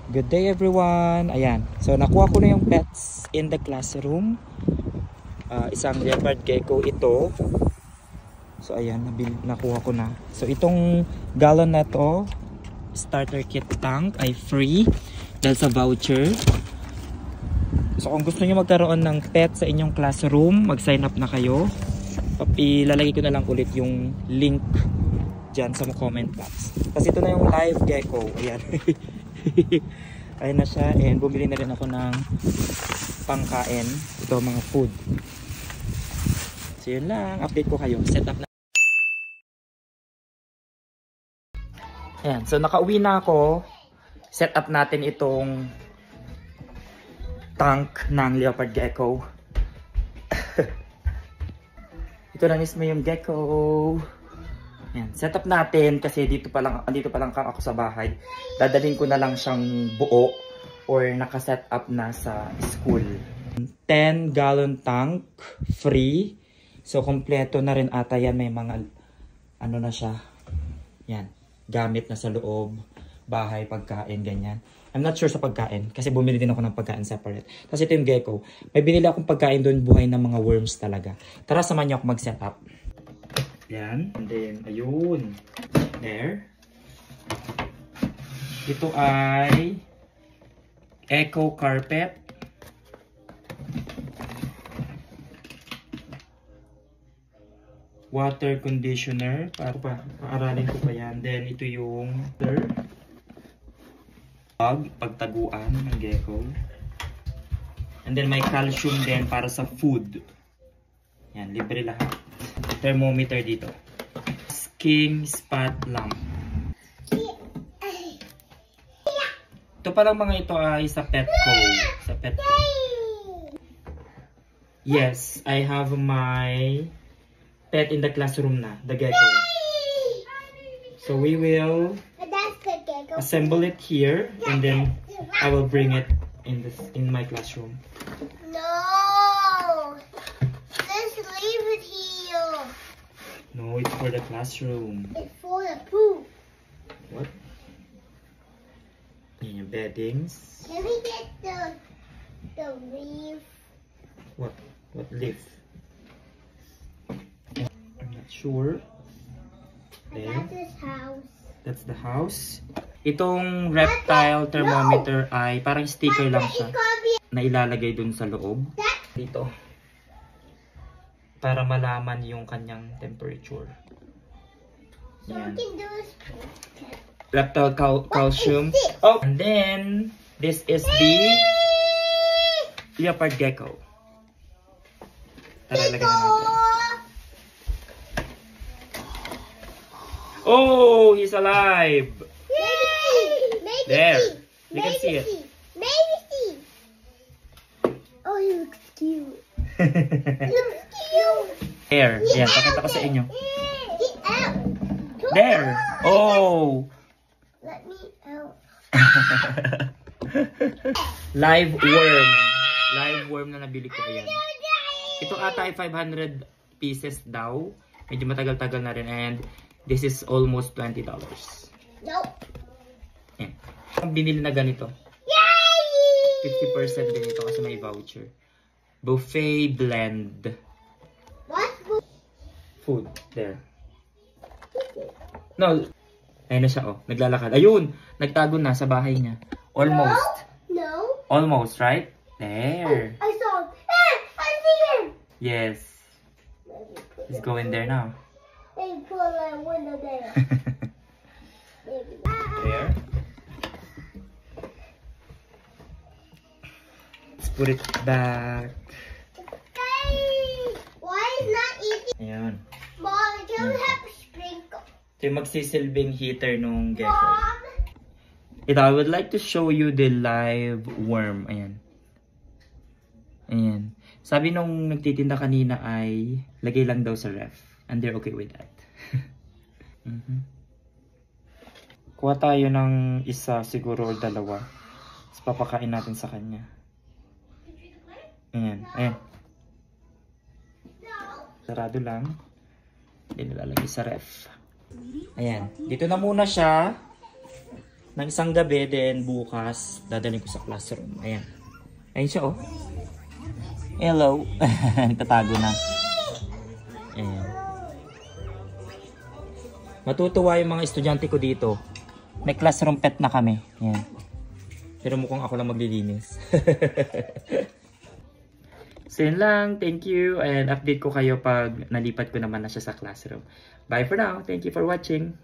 Good day everyone! Ayan, so nakuha ko na yung pets in the classroom. Isang leopard gecko ito. So ayan, nakuha ko na. So itong gallon na to, starter kit tank ay free dahil sa voucher. So kung gusto niyo magkaroon ng pet sa inyong classroom, mag-sign up na kayo. Ilalagay ko na lang ulit yung link dyan sa comment box. Kasi ito na yung live gecko. Ayan. Ayun na siya, and bumili na rin ako ng pangkain. Ito mga food. So yun lang, update ko kayo. Set up na. Ayan, so nakauwi na ako. Set up natin itong tank ng leopard gecko. Ito na mismo yung gecko. Ayan, set up natin kasi dito pa lang ako sa bahay. Dadalhin ko na lang siyang buo or naka-set up na sa school. 10 gallon tank, free. So kompleto na rin ata yan, may mga ano na siya. Yan, gamit na sa loob, bahay, pagkain, ganyan. I'm not sure sa pagkain kasi bumili din ako ng pagkain separate. Tapos ito yung gecko. May binili akong pagkain doon, buhay ng mga worms talaga. Tara, samahan niyo ako mag-set up. Yan. And then, ayun. There. Ito ay Eco carpet. Water conditioner. Paaralin ko pa yan. Then, ito yung pagtaguan ng gecko. And then, may calcium din para sa food. Yan, libre lahat. Thermometer dito. King spot lamp. Ito palang mga ito ay sa Petco. Sa Petco. Yes, I have my pet in the classroom na, the gecko. So we will assemble it here and then I will bring it in my classroom. No! Let's leave it here. No, it's for the classroom. It's for the poop. What? Yan yung beddings. Can we get the leaf? What? What leaf? I'm not sure. There. That's this house. That's the house. Itong reptile thermometer ay parang sticker lang siya na ilalagay dun sa loob. Dito. Para malaman yung kanyang temperature. So we can do this. Reptile calcium. Oh, and then this is the leopard gecko. Tara, lagyan na natin. Oh, he's alive. Maybe There. see. You can see it. Maybe see. Oh, he looks cute. He looks cute. There. Yan, pakita ko sa inyo. Get out. There. Oh. Let me out. Live worm. Live worm na nabili ko. Ayan. Ito ata ay 500 pieces daw. Medyo matagal-tagal na rin. And this is almost $20. Nope. Ayan. Ang binili na ganito. Yay! 50% din ito kasi may voucher. Buffet blend. What? Food. There. No. Ayun na siya, oh. Naglalakad. Ayun! Nagtago na sa bahay niya. Almost. No. Almost, right? There. I saw him. Hey, I see him. Yes. He's going there now. Maybe put a window there. Maybe. There. Let's put it back. Why is not eating? Ayan. Mom, can we have a sprinkle? Ito yung magsisilbing heater nung gecko. Mom. Ito, I would like to show you the live worm. Ayan. Ayan. Sabi nung nagtitinda kanina ay lagay lang daw sa ref. And they're okay with that. Kuha tayo ng isa siguro o dalawa. Tapos papakain natin sa kanya. Ayan. Ayan. Sarado lang. Hindi nilalagay sa ref. Ayan. Dito na muna siya. ng isang gabi, then bukas dadalhin ko sa classroom. Ayan. Ayan siya, oh. Hello. Tatago na. Ayan. Matutuwa yung mga estudyante ko dito. May classroom pet na kami. Ayan. Pero mukhang ako lang maglilinis. So yun lang. Thank you. And update ko kayo pag nalipat ko naman na siya sa classroom. Bye for now. Thank you for watching.